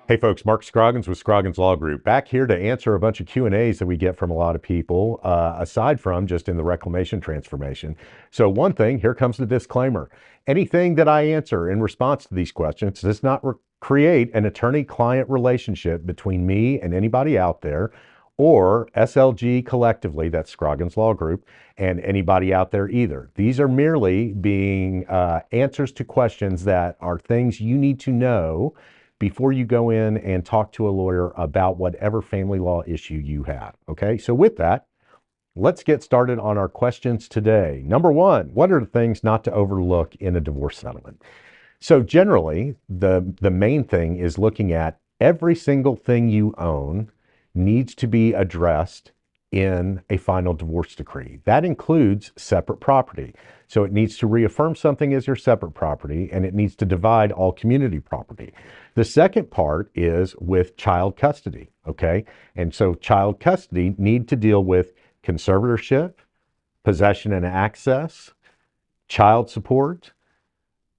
Hey folks, Mark Scroggins with Scroggins Law Group, back here to answer a bunch of Q&As that we get from a lot of people, aside from just in the reclamation transformation. So one thing, here comes the disclaimer. Anything that I answer in response to these questions does not create an attorney-client relationship between me and anybody out there, or SLG collectively, that's Scroggins Law Group, and anybody out there either. These are merely being answers to questions that are things you need to know before you go in and talk to a lawyer about whatever family law issue you have. Okay, so with that, let's get started on our questions today. Number one, what are the things not to overlook in a divorce settlement? So generally, the main thing is looking at every single thing you own needs to be addressed in a final divorce decree. That includes separate property. So it needs to reaffirm something as your separate property, and it needs to divide all community property. The second part is with child custody, okay? And so child custody need to deal with conservatorship, possession and access, child support.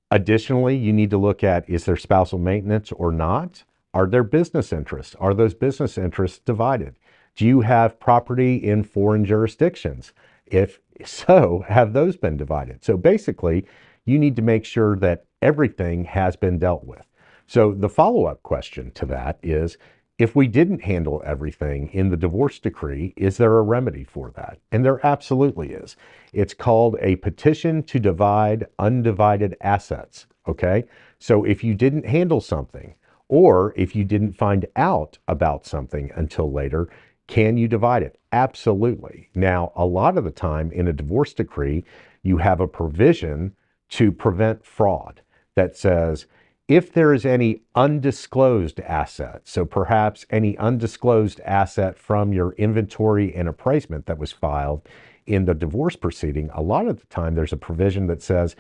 Additionally, you need to look at, is there spousal maintenance or not? Are there business interests? Are those business interests divided? Do you have property in foreign jurisdictions? If so, have those been divided? So basically, you need to make sure that everything has been dealt with. So the follow-up question to that is, if we didn't handle everything in the divorce decree, is there a remedy for that? And there absolutely is. It's called a petition to divide undivided assets, okay? So if you didn't handle something, or if you didn't find out about something until later, can you divide it? Absolutely. Now, a lot of the time in a divorce decree, you have a provision to prevent fraud that says, if there is any undisclosed asset, so perhaps any undisclosed asset from your inventory and appraisement that was filed in the divorce proceeding, a lot of the time there's a provision that says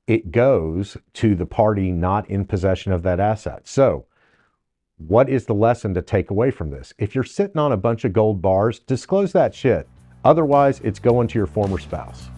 it goes to the party not in possession of that asset. So what is the lesson to take away from this? If you're sitting on a bunch of gold bars, disclose that shit. Otherwise, it's going to your former spouse.